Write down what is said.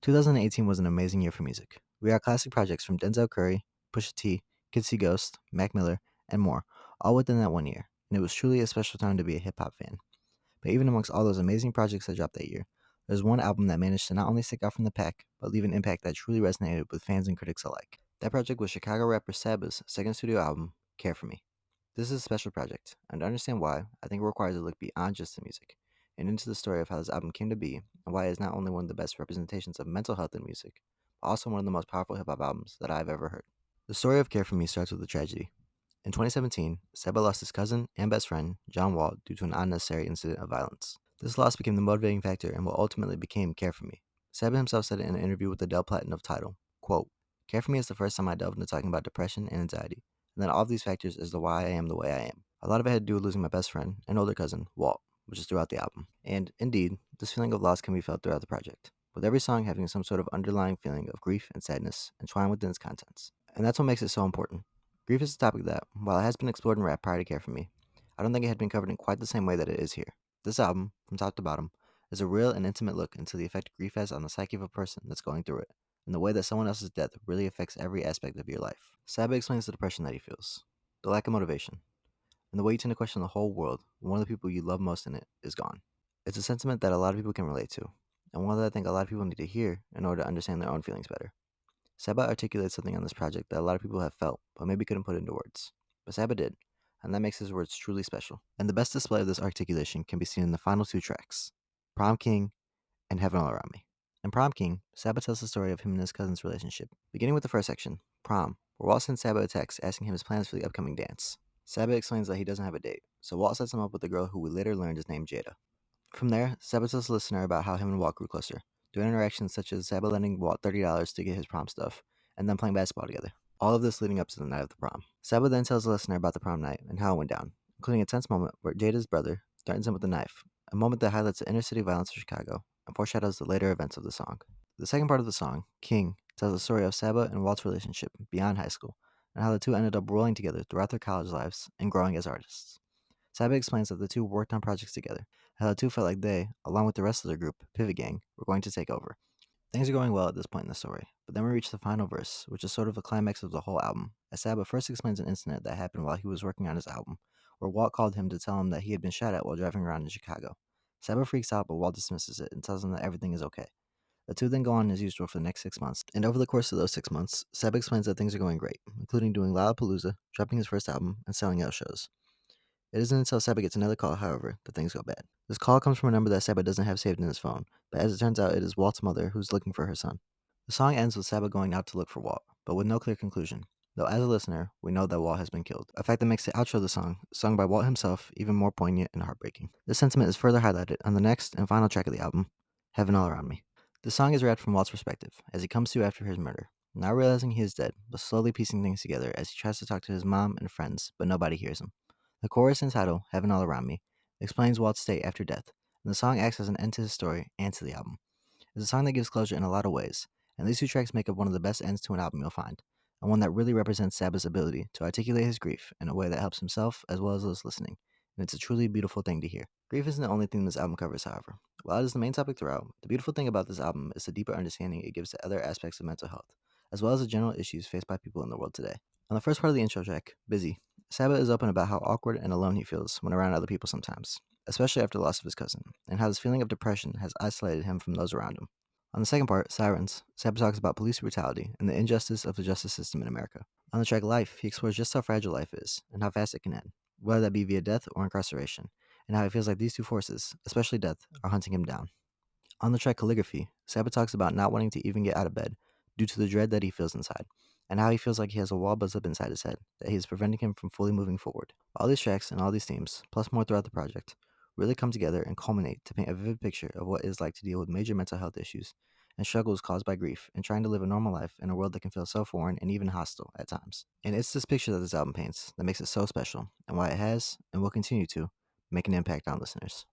2018 was an amazing year for music. We got classic projects from Denzel Curry, Pusha T, Kid See Ghost, Mac Miller, and more, all within that one year, and it was truly a special time to be a hip hop fan. But even amongst all those amazing projects that dropped that year, there's one album that managed to not only stick out from the pack, but leave an impact that truly resonated with fans and critics alike. That project was Chicago rapper Saba's second studio album, Care For Me. This is a special project, and to understand why, I think it requires a look beyond just the music, and into the story of how this album came to be, and why it is not only one of the best representations of mental health in music, but also one of the most powerful hip hop albums that I've ever heard. The story of Care For Me starts with a tragedy. In 2017, Seba lost his cousin and best friend, John Wall, due to an unnecessary incident of violence. This loss became the motivating factor in what ultimately became Care For Me. Seba himself said it in an interview with Adele Platinum of Tidal, quote, Care For Me is the first time I delved into talking about depression and anxiety, and then all of these factors is the why I am the way I am. A lot of it had to do with losing my best friend and older cousin, Walt, which is throughout the album. And, indeed, this feeling of loss can be felt throughout the project, with every song having some sort of underlying feeling of grief and sadness entwined within its contents. And that's what makes it so important. Grief is a topic that, while it has been explored in rap prior to Care For Me, I don't think it had been covered in quite the same way that it is here. This album, from top to bottom, is a real and intimate look into the effect grief has on the psyche of a person that's going through it, and the way that someone else's death really affects every aspect of your life. Saba explains the depression that he feels, the lack of motivation, and the way you tend to question the whole world when one of the people you love most in it is gone. It's a sentiment that a lot of people can relate to, and one that I think a lot of people need to hear in order to understand their own feelings better. Saba articulates something on this project that a lot of people have felt, but maybe couldn't put into words. But Saba did, and that makes his words truly special. And the best display of this articulation can be seen in the final two tracks, Prom King and Heaven All Around Me. In Prom King, Saba tells the story of him and his cousin's relationship, beginning with the first section, Prom, where Walt sends Saba a text asking him his plans for the upcoming dance. Saba explains that he doesn't have a date, so Walt sets him up with a girl who we later learned is named Jada. From there, Saba tells the listener about how him and Walt grew closer, through interactions such as Saba lending Walt $30 to get his prom stuff, and then playing basketball together. All of this leading up to the night of the prom. Saba then tells the listener about the prom night and how it went down, including a tense moment where Jada's brother threatens him with a knife, a moment that highlights the inner city violence of Chicago and foreshadows the later events of the song. The second part of the song, King, tells the story of Saba and Walt's relationship beyond high school, and how the two ended up rolling together throughout their college lives and growing as artists. Saba explains that the two worked on projects together, how the two felt like they, along with the rest of their group, Pivot Gang, were going to take over. Things are going well at this point in the story, but then we reach the final verse, which is sort of the climax of the whole album, as Saba first explains an incident that happened while he was working on his album, where Walt called him to tell him that he had been shot at while driving around in Chicago. Saba freaks out, but Walt dismisses it and tells him that everything is okay. The two then go on as usual for the next 6 months, and over the course of those 6 months, Saba explains that things are going great, including doing Lollapalooza, dropping his first album, and selling out shows. It isn't until Seba gets another call, however, that things go bad. This call comes from a number that Seba doesn't have saved in his phone, but as it turns out, it is Walt's mother who's looking for her son. The song ends with Seba going out to look for Walt, but with no clear conclusion, though as a listener, we know that Walt has been killed, a fact that makes the outro of the song, sung by Walt himself, even more poignant and heartbreaking. This sentiment is further highlighted on the next and final track of the album, Heaven All Around Me. The song is rapped from Walt's perspective, as he comes to after his murder, not realizing he is dead, but slowly piecing things together as he tries to talk to his mom and friends, but nobody hears him. The chorus entitled Heaven All Around Me explains Walt's state after death, and the song acts as an end to his story and to the album. It's a song that gives closure in a lot of ways, and these two tracks make up one of the best ends to an album you'll find, and one that really represents Saba's ability to articulate his grief in a way that helps himself as well as those listening, and it's a truly beautiful thing to hear. Grief isn't the only thing this album covers, however. While it is the main topic throughout, the beautiful thing about this album is the deeper understanding it gives to other aspects of mental health, as well as the general issues faced by people in the world today. On the first part of the intro track, Busy, Saba is open about how awkward and alone he feels when around other people sometimes, especially after the loss of his cousin, and how this feeling of depression has isolated him from those around him. On the second part, Sirens, Saba talks about police brutality and the injustice of the justice system in America. On the track Life, he explores just how fragile life is and how fast it can end, whether that be via death or incarceration, and how he feels like these two forces, especially death, are hunting him down. On the track Calligraphy, Saba talks about not wanting to even get out of bed due to the dread that he feels inside, and how he feels like he has a wall buzzed up inside his head that is preventing him from fully moving forward. All these tracks and all these themes, plus more throughout the project, really come together and culminate to paint a vivid picture of what it is like to deal with major mental health issues and struggles caused by grief and trying to live a normal life in a world that can feel so foreign and even hostile at times. And it's this picture that this album paints that makes it so special and why it has and will continue to make an impact on listeners.